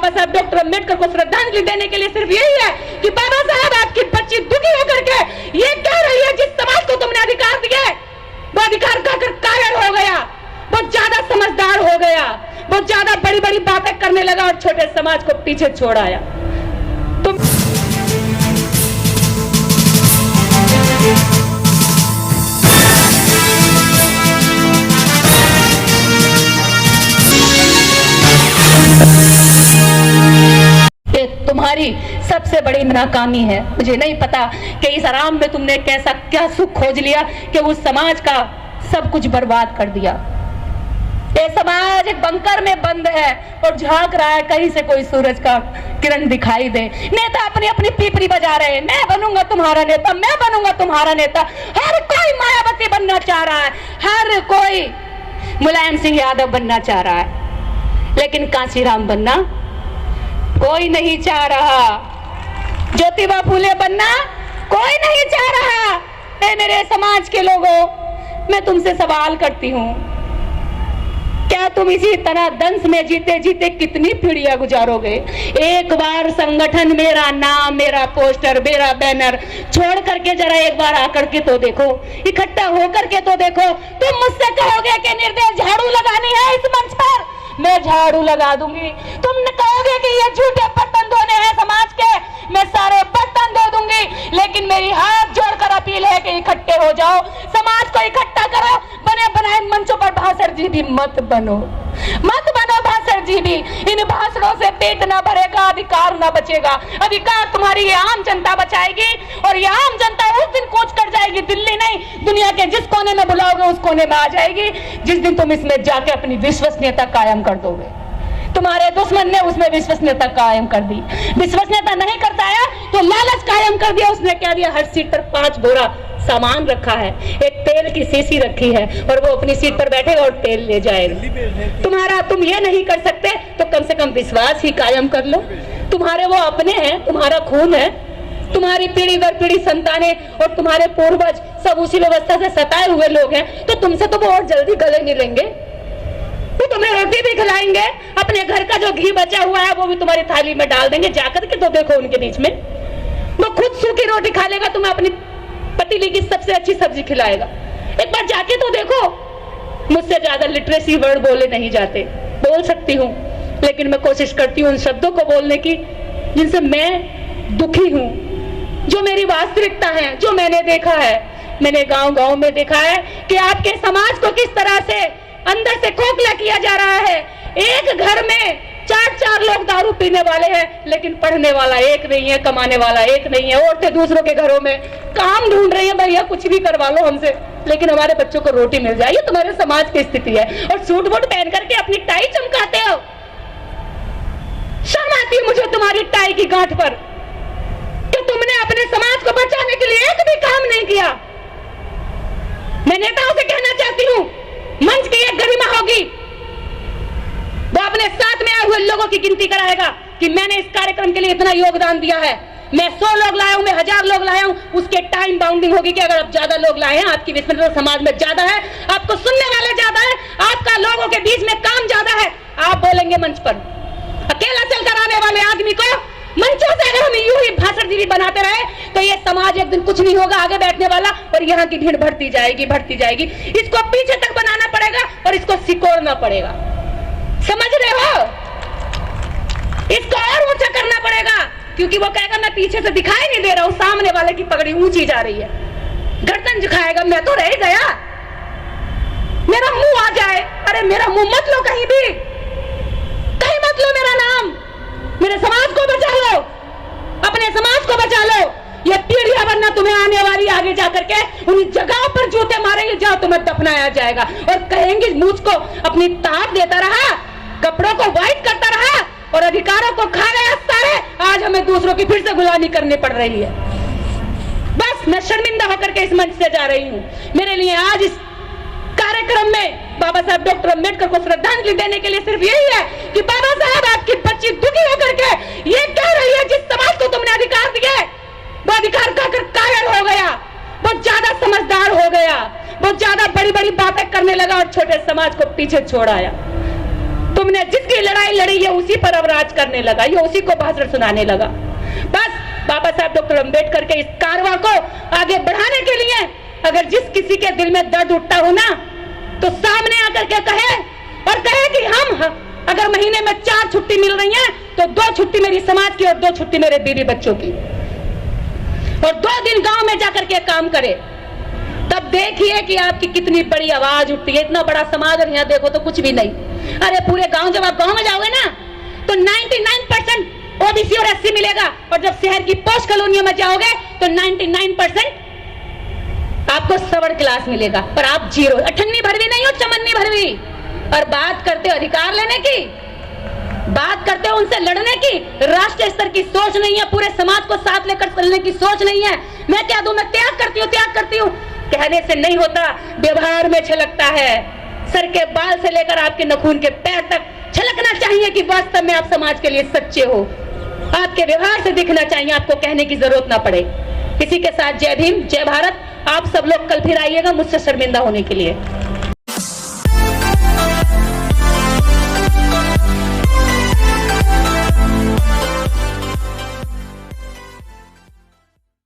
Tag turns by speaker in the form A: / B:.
A: बाबा साहब डॉक्टर अम्बेडकर को श्रद्धांजलि देने के लिए सिर्फ यही है कि बाबा साहब आपकी बच्ची दुखी होकर के ये कह रही है जिस समाज को तुमने अधिकार दिया वो अधिकार खाकर कायर हो गया, बहुत ज्यादा समझदार हो गया, बहुत ज्यादा बड़ी बड़ी बातें करने लगा और छोटे समाज को पीछे छोड़ आया। तुम तुम्हारी सबसे बड़ी नाकामी है। मुझे नहीं पता कि इस आराम में तुमने कैसा क्या सुख खोज लिया कि उस समाज का सब कुछ बर्बाद कर दिया। ये समाज एक बंकर में बंद है और झांक रहा है कहीं से कोई सूरज का किरण दिखाई दे। नेता अपनी अपनी पीपरी बजा रहे हैं, मैं बनूंगा तुम्हारा नेता, मैं बनूंगा तुम्हारा नेता। हर कोई मायावती बनना चाह रहा है, हर कोई मुलायम सिंह यादव बनना चाह रहा है, लेकिन कांशीराम बनना कोई नहीं चाह रहा, ज्योतिबा फूले बनना कोई नहीं चाह रहा। मेरे समाज के लोगों, मैं तुमसे सवाल करती हूँ, क्या तुम इसी तरह दंश में जीते जीते कितनी पीढ़ियां गुजारोगे? एक बार संगठन, मेरा नाम, मेरा पोस्टर, मेरा बैनर छोड़ करके जरा एक बार आकर के तो देखो, इकट्ठा होकर के तो देखो। तुम मुझसे कहोगे कि निर्दय झाड़ू लगानी है इस मंच पर, मैं झाड़ू लगा दूंगी। तुम कहोगे कि ये झूठे बर्तन धोने हैं समाज के, मैं सारे बर्तन धो दूंगी। लेकिन मेरी हाथ जोड़कर अपील है कि इकट्ठे हो जाओ, समाज को इकट्ठा करो। बने बनाए मंचों पर भाषण जी भी मत बनो, मत बनो भाषण जी भी। इन भाषणों से पेट ना भरेगा, अधिकार ना बचेगा। अधिकार तुम्हारी ये आम जनता बचाएगी और ये आम जनता उस दिन कूच कर जाएगी। दिल्ली नहीं, दुनिया के जिस कोने में बुलाओगे उस कोने में आ जाएगी, जिस दिन तुम इसमें जाके अपनी विश्वसनीयता कायम कर दोगे। तुम्हारे दुश्मन ने उसमें विश्वसनीयता कायम कर दी, विश्वसनीयता नहीं करता है तो लालच कायम कर दिया। उसने क्या दिया, हर सीट पर 5 बोरा सामान रखा है, एक तेल की शीशी रखी है और वो अपनी सीट पर बैठेगा और तेल ले जाएगा। तुम ये नहीं कर सकते तो कम से कम विश्वास ही कायम कर लो। तुम्हारे वो अपने हैं, तुम्हारा खून है, तुम्हारी पीढ़ी दर पीढ़ी संतानें और तुम्हारे पूर्वज सब उसी व्यवस्था से सताए हुए लोग हैं, तो तुमसे तो वो और जल्दी गले नहीं लेंगे। वो तुम्हें रोटी भी खिलाएंगे, अपने घर का जो घी बचा हुआ है वो भी तुम्हारी थाली में डाल देंगे। जाकर के तो देखो उनके बीच में, वो खुद सूखी रोटी खा लेगा, तुम्हें अपनी पतीली की सबसे अच्छी सब्जी खिलाएगा। एक बार जाके तो देखो। मुझसे ज्यादा लिटरेसी वर्ड बोले नहीं जाते, बोल सकती हूँ, लेकिन मैं कोशिश करती हूँ उन शब्दों को बोलने की जिनसे मैं दुखी हूँ, जो मेरी वास्तविकता है, जो मैंने देखा है। मैंने गांव गांव में देखा है कि आपके समाज को किस तरह से अंदर से खोखला किया जा रहा है। एक घर में 4 लोग दारू पीने वाले हैं, लेकिन पढ़ने वाला एक नहीं है, कमाने वाला एक नहीं है। औरतें दूसरों के घरों में काम ढूंढ रही है, भैया कुछ भी करवा लो हमसे, लेकिन हमारे बच्चों को रोटी मिल जाए। ये तुम्हारे समाज की स्थिति है। और सूट बूट पहन करके अपनी टाई चमकाते हो। शर्म आती है मुझे तुम्हारी टाई की गांठ पर कि तुमने अपने समाज को बचाने के लिए एक भी काम नहीं किया। मैं नेताओं से कहना चाहती हूँ, मंच की एक गरिमा होगी, वो अपने साथ में आए हुए लोगों की गिनती कराएगा कि मैंने इस कार्यक्रम के लिए इतना योगदान दिया है। मैं 100 लोग लाया हूं, मैं 1000 लोग लाया हूं, उसके टाइम बाउंडिंग होगी कि अगर आप ज्यादा लोग लाए हैं, आपकी विस्मृति समाज में ज्यादा है, आपको सुनने वाले ज्यादा है, आपका लोगों के बीच में काम ज्यादा है, आप बोलेंगे मंच पर। अकेला चलकर आने वाले आदमी को मंचों से अगर हम यूं ही भाषण जीवी बनाते रहे तो ये समाज एक दिन कुछ नहीं होगा आगे बैठने वाला, और यहाँ की भीड़ बढ़ती जाएगी, बढ़ती जाएगी। इसको पीछे तक बनाना पड़ेगा और इसको सिकोड़ना पड़ेगा, समझ रहे हो? इसको और ऊंचा करना पड़ेगा, क्योंकि वो कहेगा मैं पीछे से दिखाई नहीं दे रहा हूं, सामने वाले की पगड़ी ऊंची जा रही है। गर्दन झुकाएगा, मैं तो रह गया, मेरा मुंह आ जाए। अरे मेरा मुंह मत लो, कहीं भी कहीं मत लो मेरा नाम। मेरे समाज को बचा लो, अपने समाज को बचा लो। ये पीढ़ियां वरना तुम्हें आने वाली आगे जाकर के उन जगहों पर जूते मारेंगे जहां तुम्हें दफनाया जाएगा, और कहेंगे मुझको अपनी ताक देता रहा, कपड़ों को व्हाइट करता रहा और अधिकारों को खा गया सारे। आज हमें दूसरों की फिर से गुलामी करनी पड़ रही है। बस मैं शर्मिंदा होकर के इस मंच से जा रही हूँ। मेरे लिए आज इस कार्यक्रम में बाबा साहब डॉक्टर अम्बेडकर को श्रद्धांजलि देने के लिए सिर्फ यही है कि बाबा साहब आपकी बच्ची दुखी होकर के ये कह रही है जिस समाज को तुमने अधिकार दिया है वो अधिकार खाकर कायर हो गया, बहुत ज्यादा समझदार हो गया, बहुत ज्यादा बड़ी बड़ी बातें करने लगा और छोटे समाज को पीछे छोड़ आया। तुमने जिसकी लड़ाई लड़ी, ये उसी पर अब राज करने लगा, ये उसी को भाषण सुनाने लगा। बस बाबा साहब डॉक्टर अंबेडकर के इस कारवां को आगे बढ़ाने के लिए अगर जिस किसी के दिल में दर्द उठता हो ना, तो सामने आकर के कहे, और कहे कि हम अगर महीने में 4 छुट्टी मिल रही है तो 2 छुट्टी मेरी समाज की और 2 छुट्टी मेरे बीवी बच्चों की, और 2 दिन गांव में जाकर के काम करे। तब देखिए कि आपकी कितनी बड़ी आवाज उठती है। इतना बड़ा समाज और यहाँ देखो तो कुछ भी नहीं। अरे पूरे गांव, जब आप गांव में जाओगे ना तो 99% ओबीसी और एससी मिलेगा, और जब शहर की पोस्ट कॉलोनियों में जाओगे तो 99% आपको सवर्ण क्लास मिलेगा, और आप 0, अठन्नी भरवी नहीं हो, चमन्नी भरवी। और बात करते हो अधिकार लेने की, बात करते हो उनसे लड़ने की, राष्ट्रीय स्तर की सोच नहीं है, पूरे समाज को साथ लेकर चलने की सोच नहीं है। मैं क्या दूं, मैं त्याग करती हूं, कहने से नहीं होता, व्यवहार में छलकता है। सर के बाल से लेकर आपके नखून के पैर तक छलकना चाहिए कि वास्तव में आप समाज के लिए सच्चे हो। आपके व्यवहार से दिखना चाहिए, आपको कहने की जरूरत ना पड़े। इसी के साथ जय भीम, जय भारत। आप सब लोग कल फिर आइएगा मुझसे शर्मिंदा होने के लिए।